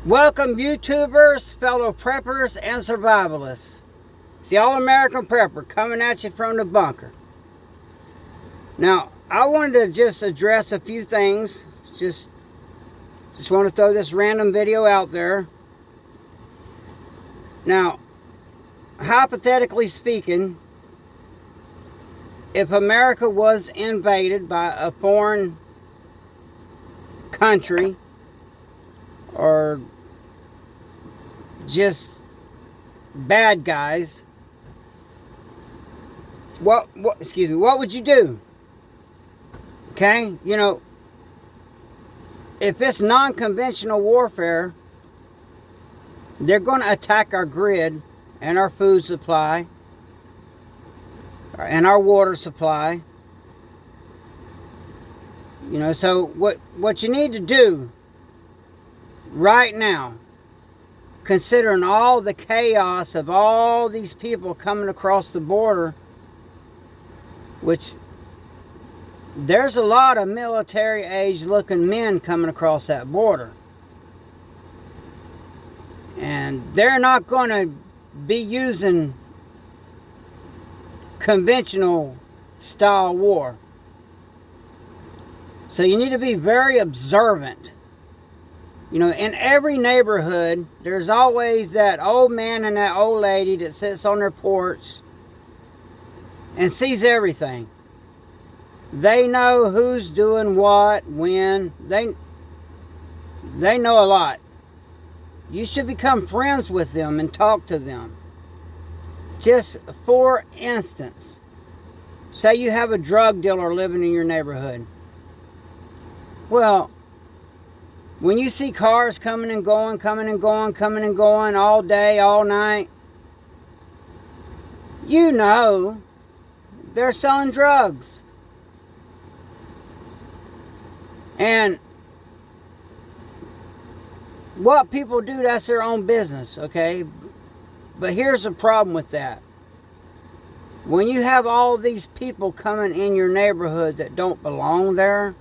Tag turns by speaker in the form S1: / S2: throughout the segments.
S1: Welcome YouTubers, fellow preppers, and survivalists. It's the All-American Prepper coming at you from the bunker. Now, I wanted to just address a few things. Just want to throw this random video out there. Now, hypothetically speaking, if America was invaded by a foreign country, or just bad guys, what would you do? Okay, if it's non-conventional warfare, they're going to attack our grid and our food supply and our water supply. So what you need to do right now, considering all the chaos of all these people coming across the border, which there's a lot of military age looking men coming across that border, and they're not going to be using conventional style war. So you need to be very observant. In every neighborhood, there's always that old man and that old lady that sits on their porch and sees everything. They know who's doing what, when. They know a lot. You should become friends with them and talk to them. Just for instance, say you have a drug dealer living in your neighborhood. Well, when you see cars coming and going all day, all night, they're selling drugs. And what people do, that's their own business, okay? But here's the problem with that. When you have all these people coming in your neighborhood that don't belong there,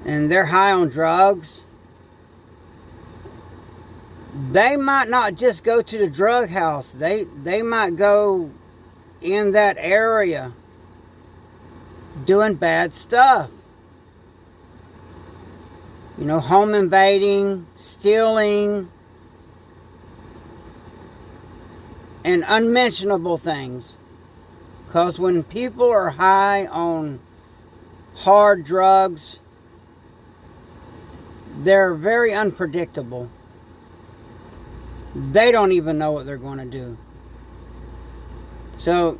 S1: and they're high on drugs, they might not just go to the drug house. They might go in that area doing bad stuff. Home invading, stealing, and unmentionable things. Because when people are high on hard drugs, they're very unpredictable. They don't even know what they're going to do. So,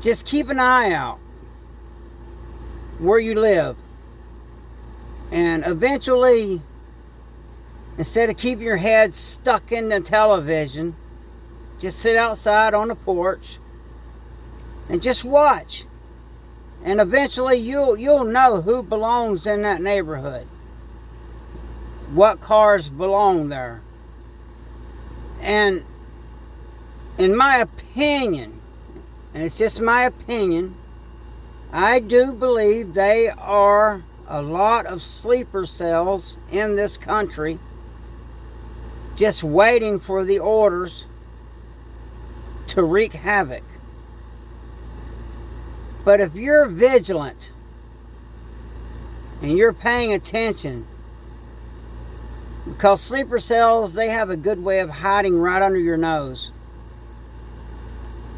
S1: just keep an eye out where you live. And eventually, instead of keeping your head stuck in the television, just sit outside on the porch and just watch. And eventually you'll know who belongs in that neighborhood. What cars belong there. And in my opinion, and it's just my opinion, I do believe they are a lot of sleeper cells in this country just waiting for the orders to wreak havoc. But if you're vigilant and you're paying attention, because sleeper cells, they have a good way of hiding right under your nose.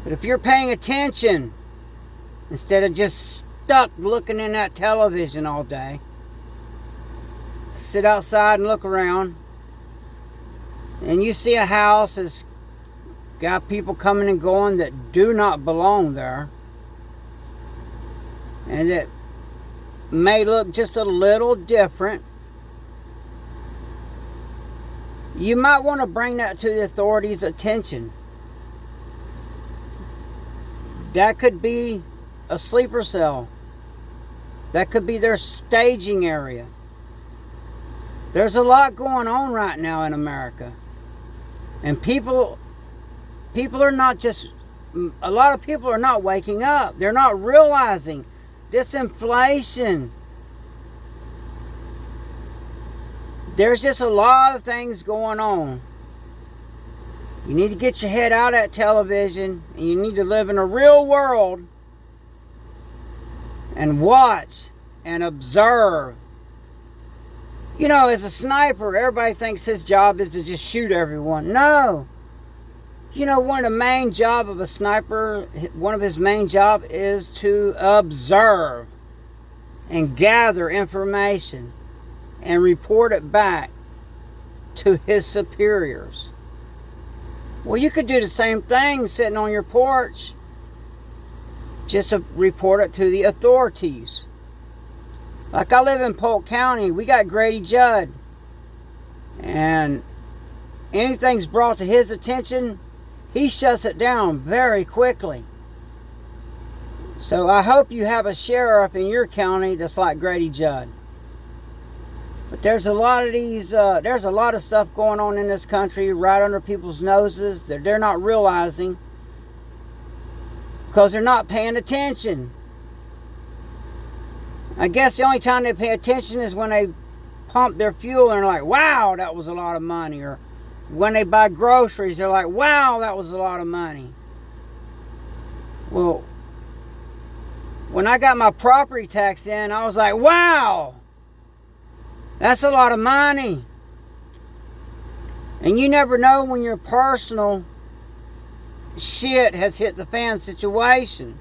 S1: But if you're paying attention, instead of just stuck looking in that television all day, sit outside and look around, and you see a house that's got people coming and going that do not belong there, and it may look just a little different, you might want to bring that to the authorities' attention. That could be a sleeper cell. That could be their staging area. There's a lot going on right now in America. And people are not just, a lot of people are not waking up. They're not realizing this inflation there's just a lot of things going on. You need to get your head out of that television, and you need to live in a real world and watch and observe. You know, as a sniper, everybody thinks his job is to just shoot everyone. No. You know, one of the main job of a sniper, one of his main job is to observe and gather information and report it back to his superiors. Well, you could do the same thing sitting on your porch. Just report it to the authorities. Like, I live in Polk County. We got Grady Judd. And anything's brought to his attention, he shuts it down very quickly. So I hope you have a sheriff in your county that's like Grady Judd. But there's a lot of stuff going on in this country right under people's noses that they're not realizing because they're not paying attention. I guess the only time they pay attention is when they pump their fuel and they're like, wow, that was a lot of money. Or when they buy groceries, they're like, wow, that was a lot of money. Well, when I got my property tax in, I was like, wow, that's a lot of money. And you never know when your personal shit has hit the fan situation.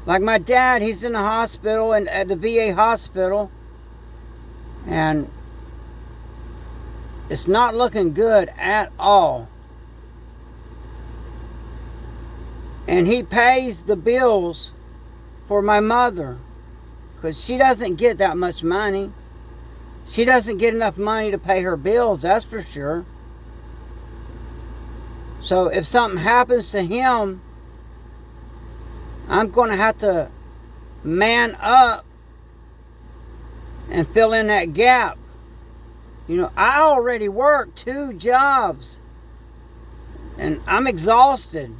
S1: Like my dad, he's in the hospital, and at the VA hospital, and it's not looking good at all. And he pays the bills for my mother because she doesn't get that much money. She doesn't get enough money to pay her bills, that's for sure. So if something happens to him, I'm going to have to man up and fill in that gap. You know, I already work 2 jobs and I'm exhausted.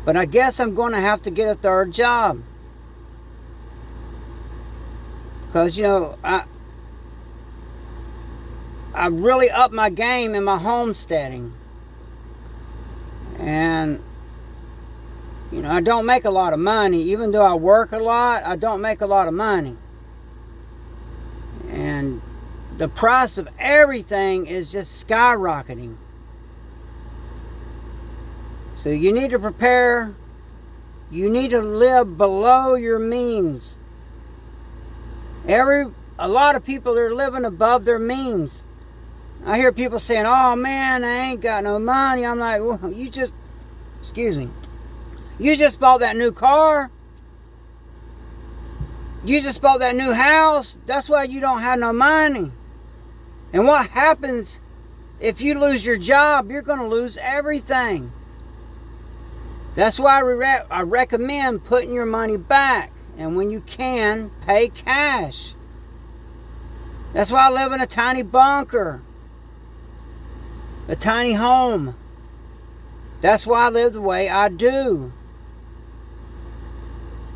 S1: But I guess I'm going to have to get a 3rd job. Because, you know, I really upped my game in my homesteading. And, you know, I don't make a lot of money. Even though I work a lot, I don't make a lot of money. And the price of everything is just skyrocketing. So you need to prepare. You need to live below your means. A lot of people are living above their means. I hear people saying, oh man, I ain't got no money. I'm like, well, you just bought that new car. You just bought that new house. That's why you don't have no money. And what happens if you lose your job? You're going to lose everything. That's why I recommend putting your money back. And when you can, pay cash. That's why I live in a tiny bunker. A tiny home. That's why I live the way I do.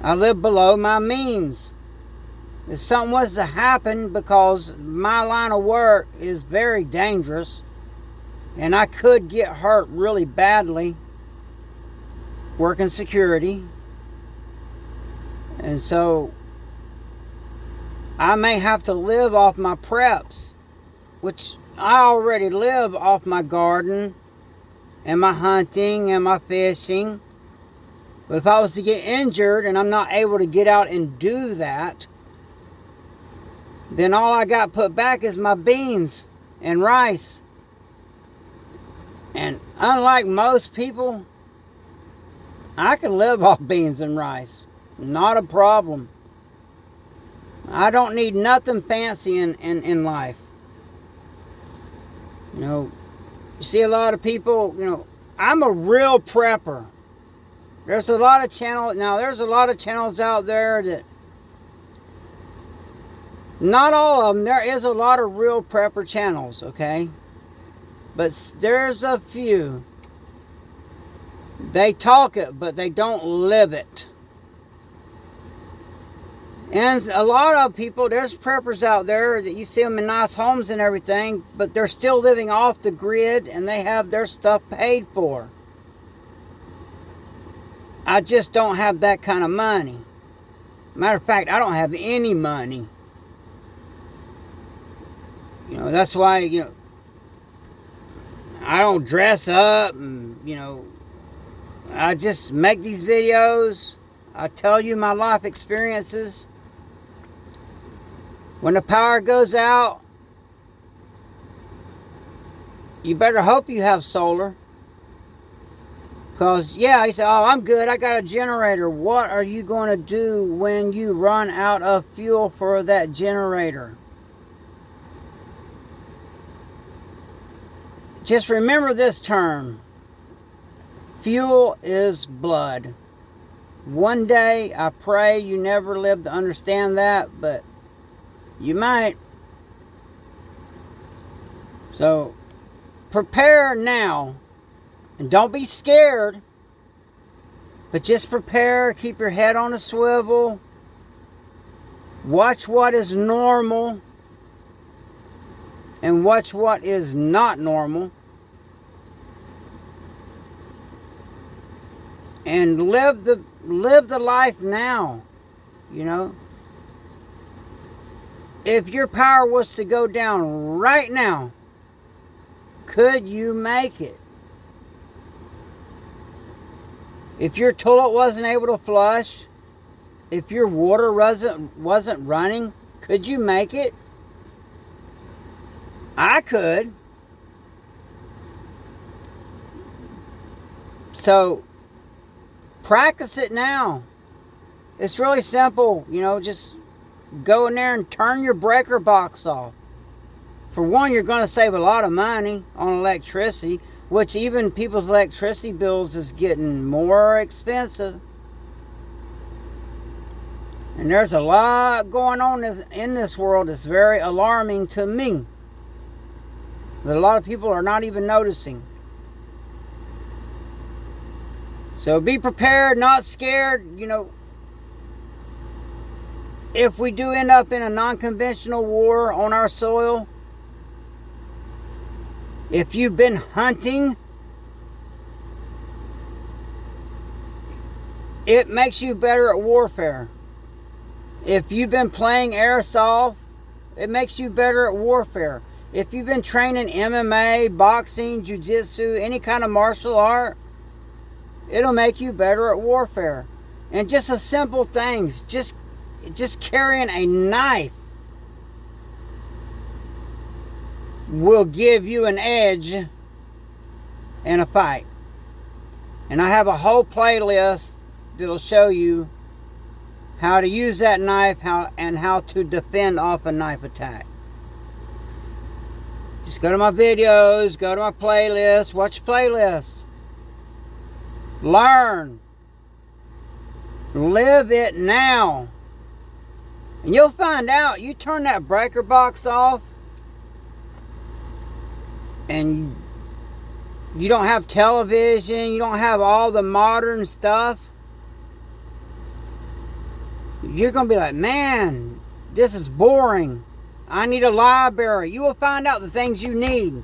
S1: I live below my means. If something was to happen, because my line of work is very dangerous and I could get hurt really badly working security, and so I may have to live off my preps, which I already live off my garden and my hunting and my fishing. But if I was to get injured and I'm not able to get out and do that, then all I got put back is my beans and rice. And unlike most people, I can live off beans and rice. Not a problem. I don't need nothing fancy in life. You know, you see a lot of people, you know, I'm a real prepper. There's a lot of channels out there that, not all of them, there is a lot of real prepper channels, okay? But there's a few. They talk it, but they don't live it. And a lot of people, there's preppers out there that you see them in nice homes and everything, but they're still living off the grid and they have their stuff paid for. I just don't have that kind of money. Matter of fact, I don't have any money. You know, that's why, you know, I don't dress up and, you know, I just make these videos. I tell you my life experiences. When the power goes out, you better hope you have solar. Because, yeah, you say, oh, I'm good, I got a generator. What are you going to do when you run out of fuel for that generator? Just remember this term. Fuel is blood. One day, I pray you never live to understand that, but you might. So, prepare now. And don't be scared. But just prepare. Keep your head on a swivel. Watch what is normal. And watch what is not normal. And live the life now. You know. If your power was to go down right now, could you make it? If your toilet wasn't able to flush, if your water wasn't running, could you make it? I could. So, practice it now. It's really simple, you know, just go in there and turn your breaker box off. For one, you're going to save a lot of money on electricity, which even people's electricity bills is getting more expensive. And there's a lot going on in this world that's very alarming to me, that a lot of people are not even noticing. So be prepared, not scared. You know, if we do end up in a non-conventional war on our soil, if you've been hunting, it makes you better at warfare. If you've been playing airsoft, it makes you better at warfare. If you've been training MMA, boxing, jiu-jitsu, any kind of martial art, it'll make you better at warfare. And just the simple things, just carrying a knife will give you an edge in a fight. And I have a whole playlist that'll show you how to use that knife and how to defend off a knife attack. Just go to my videos, go to my playlist, watch the playlist. Learn. Live it now. And you'll find out, you turn that breaker box off, and you don't have television, you don't have all the modern stuff, you're going to be like, man, this is boring. I need a library. You will find out the things you need.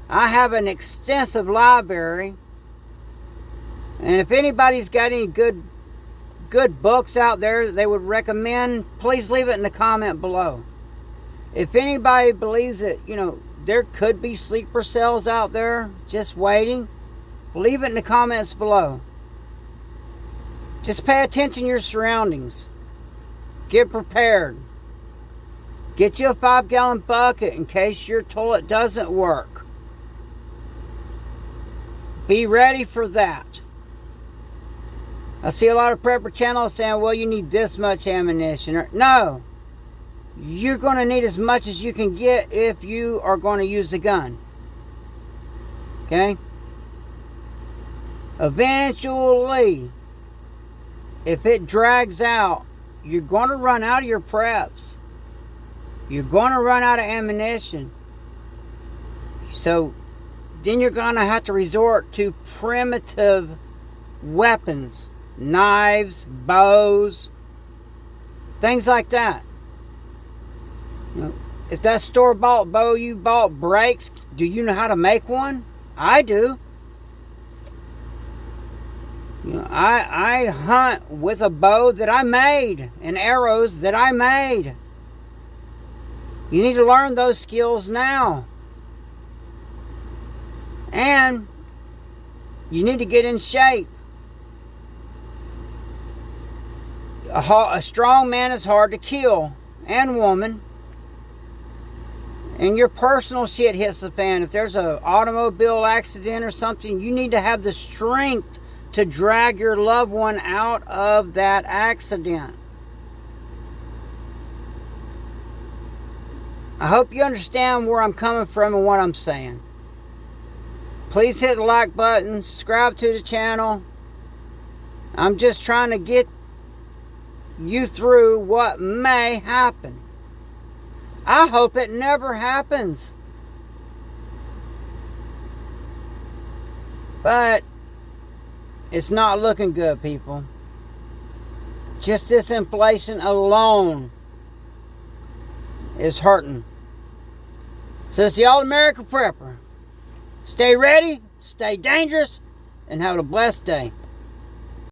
S1: I have an extensive library. And if anybody's got any good books out there that they would recommend, please leave it in the comment below. If anybody believes that, you know, there could be sleeper cells out there just waiting, leave it in the comments below. Just pay attention to your surroundings. Get prepared. Get you a 5-gallon bucket in case your toilet doesn't work. Be ready for that. I see a lot of prepper channels saying, well, you need this much ammunition. No. You're going to need as much as you can get if you are going to use a gun. Okay? Eventually, if it drags out, you're going to run out of your preps. You're going to run out of ammunition. So, then you're going to have to resort to primitive weapons. Knives, bows, Things like that. If that store-bought bow you bought breaks, do you know how to make one? I do. I hunt with a bow that I made and arrows that I made. You need to learn those skills now. And you need to get in shape. A strong man is hard to kill, and woman. And your personal shit hits the fan. If there's an automobile accident or something, you need to have the strength to drag your loved one out of that accident. I hope you understand where I'm coming from and what I'm saying. Please hit the like button, subscribe to the channel. I'm just trying to get you through what may happen. I hope it never happens. But it's not looking good, people. Just this inflation alone is hurting. So it's the All-American Prepper. Stay ready, stay dangerous, and have a blessed day.